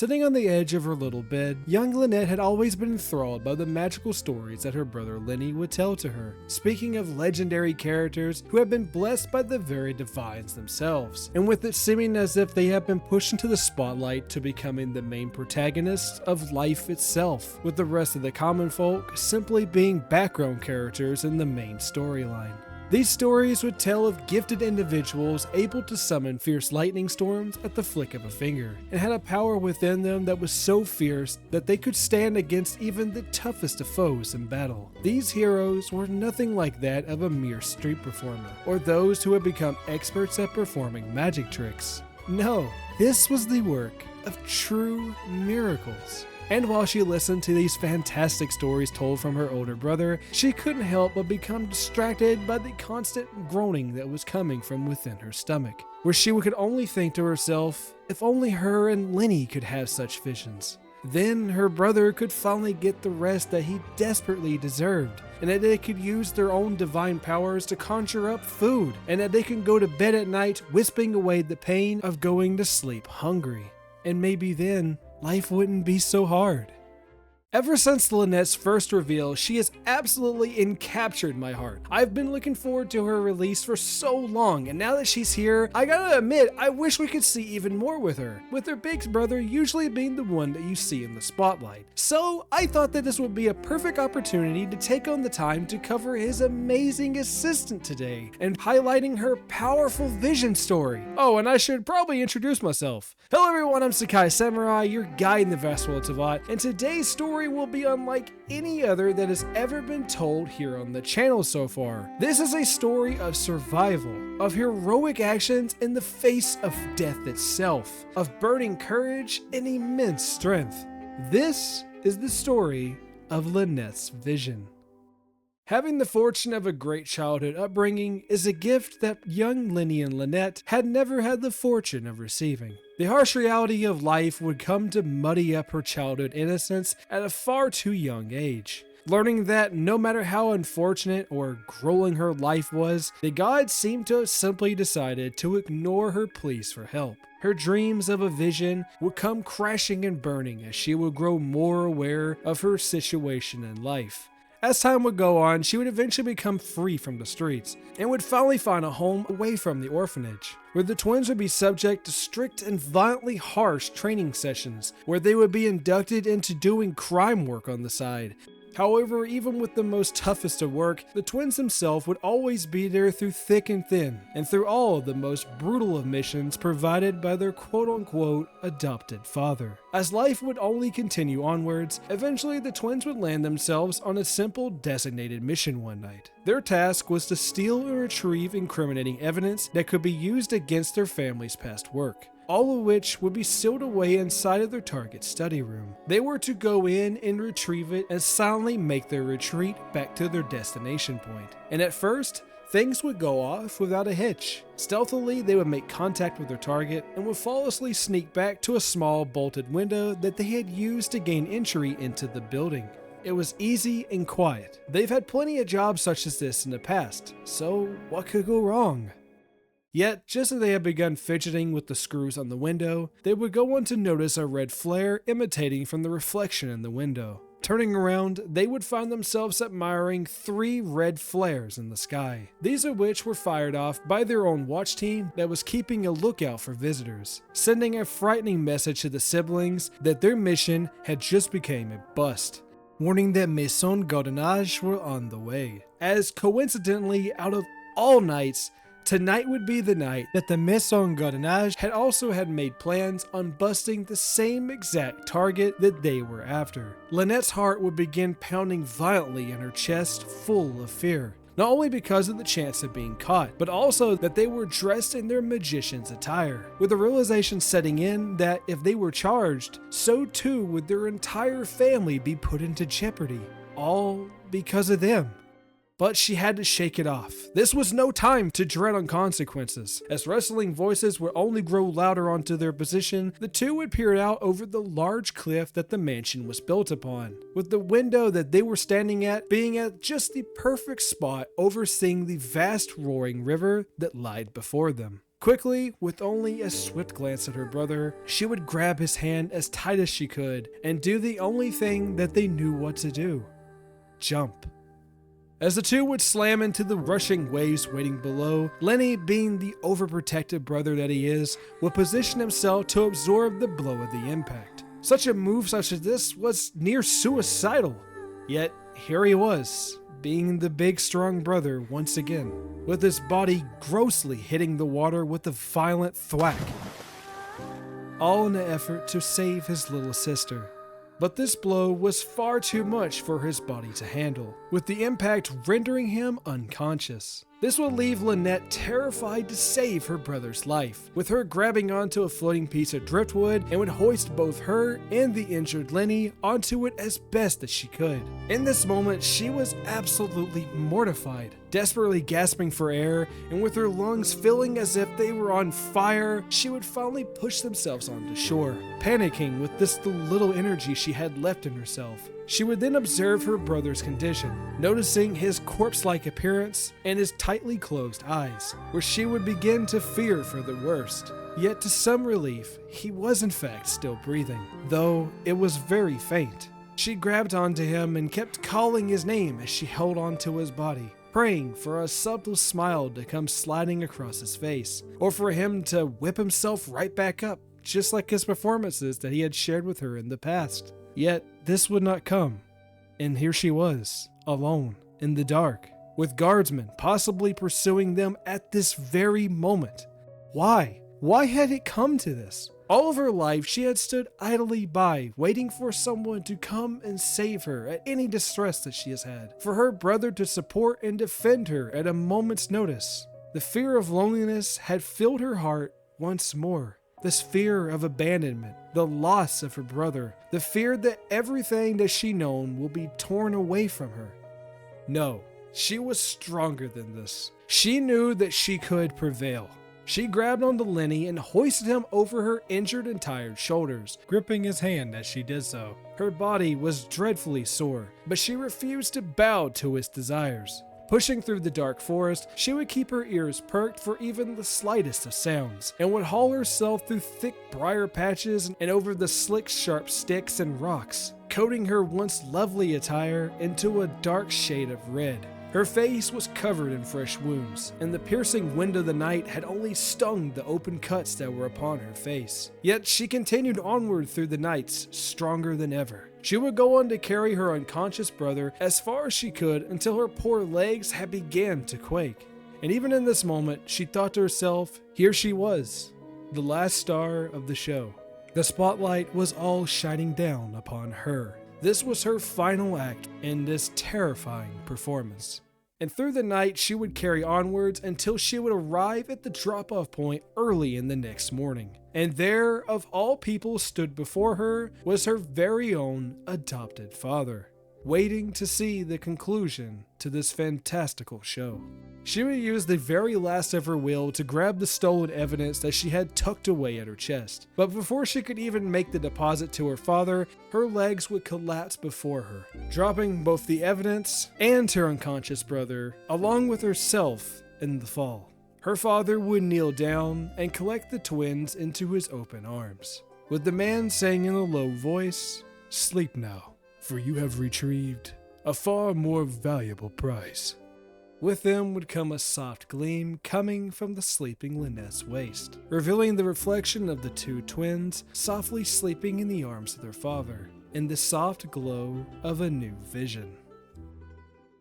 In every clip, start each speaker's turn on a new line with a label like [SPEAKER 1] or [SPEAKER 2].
[SPEAKER 1] Sitting on the edge of her little bed, young Lynette had always been enthralled by the magical stories that her brother Lyney would tell to her, speaking of legendary characters who have been blessed by the very divines themselves, and with it seeming as if they have been pushed into the spotlight to becoming the main protagonists of life itself, with the rest of the common folk simply being background characters in the main storyline. These stories would tell of gifted individuals able to summon fierce lightning storms at the flick of a finger, and had a power within them that was so fierce that they could stand against even the toughest of foes in battle. These heroes were nothing like that of a mere street performer, or those who had become experts at performing magic tricks. No, this was the work of true miracles. And while she listened to these fantastic stories told from her older brother, she couldn't help but become distracted by the constant groaning that was coming from within her stomach, where she could only think to herself, if only her and Lyney could have such visions. Then her brother could finally get the rest that he desperately deserved, and that they could use their own divine powers to conjure up food, and that they can go to bed at night whispering away the pain of going to sleep hungry. And maybe then, life wouldn't be so hard. Ever since Lynette's first reveal, she has absolutely encaptured my heart. I've been looking forward to her release for so long, and now that she's here, I gotta admit, I wish we could see even more with her big brother usually being the one that you see in the spotlight. So I thought that this would be a perfect opportunity to take on the time to cover his amazing assistant today, and highlighting her powerful vision story. Oh, and I should probably introduce myself. Hello everyone, I'm Sakai Samurai, your guide in the vast world of Tavat, and today's story will be unlike any other that has ever been told here on the channel so far. This is a story of survival, of heroic actions in the face of death itself, of burning courage and immense strength. This is the story of Lynette's vision. Having the fortune of a great childhood upbringing is a gift that young Lyney and Lynette had never had the fortune of receiving. The harsh reality of life would come to muddy up her childhood innocence at a far too young age. Learning that no matter how unfortunate or grueling her life was, the gods seemed to have simply decided to ignore her pleas for help. Her dreams of a vision would come crashing and burning as she would grow more aware of her situation in life. As time would go on, she would eventually become free from the streets, and would finally find a home away from the orphanage, where the twins would be subject to strict and violently harsh training sessions, where they would be inducted into doing crime work on the side. However, even with the most toughest of work, the twins themselves would always be there through thick and thin, and through all of the most brutal of missions provided by their quote-unquote adopted father. As life would only continue onwards, eventually the twins would land themselves on a simple designated mission one night. Their task was to steal and retrieve incriminating evidence that could be used against their family's past work, all of which would be sealed away inside of their target study room. They were to go in and retrieve it and silently make their retreat back to their destination point. And at first, things would go off without a hitch. Stealthily, they would make contact with their target and would flawlessly sneak back to a small bolted window that they had used to gain entry into the building. It was easy and quiet. They've had plenty of jobs such as this in the past, so what could go wrong? Yet, just as they had begun fidgeting with the screws on the window, they would go on to notice a red flare emanating from the reflection in the window. Turning around, they would find themselves admiring 3 red flares in the sky. These of which were fired off by their own watch team that was keeping a lookout for visitors, sending a frightening message to the siblings that their mission had just become a bust, warning that Maison Gardiennage were on the way. As coincidentally, out of all nights, tonight would be the night that the Maison Gardiennage had also made plans on busting the same exact target that they were after. Lynette's heart would begin pounding violently in her chest, full of fear. Not only because of the chance of being caught, but also that they were dressed in their magician's attire, with the realization setting in that if they were charged, so too would their entire family be put into jeopardy. All because of them. But she had to shake it off. This was no time to dread on consequences. As wrestling voices would only grow louder onto their position, the two would peer out over the large cliff that the mansion was built upon, with the window that they were standing at being at just the perfect spot overseeing the vast roaring river that lied before them. Quickly, with only a swift glance at her brother, she would grab his hand as tight as she could and do the only thing that they knew what to do: jump. As the two would slam into the rushing waves waiting below, Lyney, being the overprotective brother that he is, would position himself to absorb the blow of the impact. Such a move such as this was near suicidal. Yet, here he was, being the big strong brother once again, with his body grossly hitting the water with a violent thwack, all in an effort to save his little sister. But this blow was far too much for his body to handle, with the impact rendering him unconscious. This would leave Lynette terrified to save her brother's life, with her grabbing onto a floating piece of driftwood and would hoist both her and the injured Lyney onto it as best as she could. In this moment, she was absolutely mortified, desperately gasping for air, and with her lungs feeling as if they were on fire, she would finally push themselves onto shore, panicking with the little energy she had left in herself. She would then observe her brother's condition, noticing his corpse-like appearance and his tightly closed eyes, where she would begin to fear for the worst. Yet to some relief, he was in fact still breathing, though it was very faint. She grabbed onto him and kept calling his name as she held onto his body, praying for a subtle smile to come sliding across his face, or for him to whip himself right back up, just like his performances that he had shared with her in the past. Yet this would not come, and here she was, alone, in the dark, with guardsmen possibly pursuing them at this very moment. Why? Why had it come to this? All of her life she had stood idly by, waiting for someone to come and save her at any distress that she has had, for her brother to support and defend her at a moment's notice. The fear of loneliness had filled her heart once more. This fear of abandonment, the loss of her brother, the fear that everything that she known will be torn away from her. No, she was stronger than this. She knew that she could prevail. She grabbed onto Lyney and hoisted him over her injured and tired shoulders, gripping his hand as she did so. Her body was dreadfully sore, but she refused to bow to his desires. Pushing through the dark forest, she would keep her ears perked for even the slightest of sounds, and would haul herself through thick briar patches and over the slick, sharp sticks and rocks, coating her once lovely attire into a dark shade of red. Her face was covered in fresh wounds, and the piercing wind of the night had only stung the open cuts that were upon her face. Yet she continued onward through the nights, stronger than ever. She would go on to carry her unconscious brother as far as she could until her poor legs had began to quake. And even in this moment, she thought to herself, here she was, the last star of the show. The spotlight was all shining down upon her. This was her final act in this terrifying performance. And through the night, she would carry onwards until she would arrive at the drop-off point early in the next morning. And there, of all people stood before her, was her very own adopted father, waiting to see the conclusion to this fantastical show. She would use the very last of her will to grab the stolen evidence that she had tucked away at her chest. But before she could even make the deposit to her father, her legs would collapse before her, dropping both the evidence and her unconscious brother, along with herself, in the fall. Her father would kneel down and collect the twins into his open arms, with the man saying in a low voice, "Sleep now, for you have retrieved a far more valuable prize." With them would come a soft gleam coming from the sleeping Lynette's waist, revealing the reflection of the two twins softly sleeping in the arms of their father, in the soft glow of a new vision.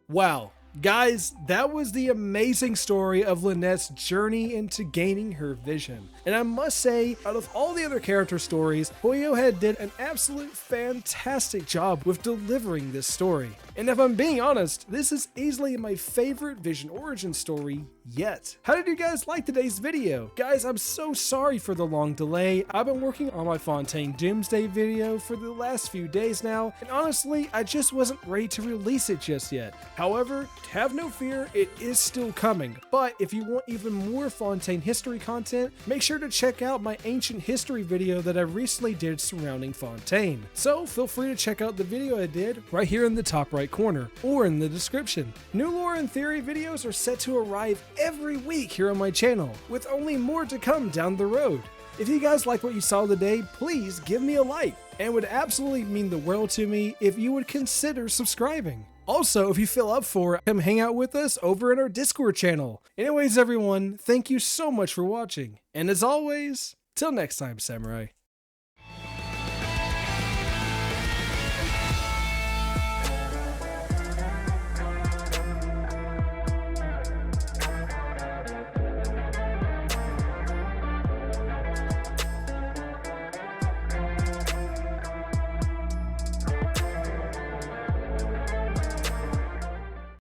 [SPEAKER 1] Wow. Guys, that was the amazing story of Lynette's journey into gaining her vision. And I must say, out of all the other character stories, Mihoyo did an absolute fantastic job with delivering this story. And if I'm being honest, this is easily my favorite Vision origin story yet. How did you guys like today's video? Guys, I'm so sorry for the long delay. I've been working on my Fontaine Doomsday video for the last few days now, and honestly, I just wasn't ready to release it just yet. However, have no fear, it is still coming. But if you want even more Fontaine history content, make sure sure to check out my ancient history video that I recently did surrounding Fontaine. So feel free to check out the video I did right here in the top right corner or in the description. New lore and theory videos are set to arrive every week here on my channel, with only more to come down the road. If you guys like what you saw today, please give me a like, and it would absolutely mean the world to me if you would consider subscribing. Also, if you feel up for it, come hang out with us over in our Discord channel. Anyways, everyone, thank you so much for watching. And as always, till next time, Samurai.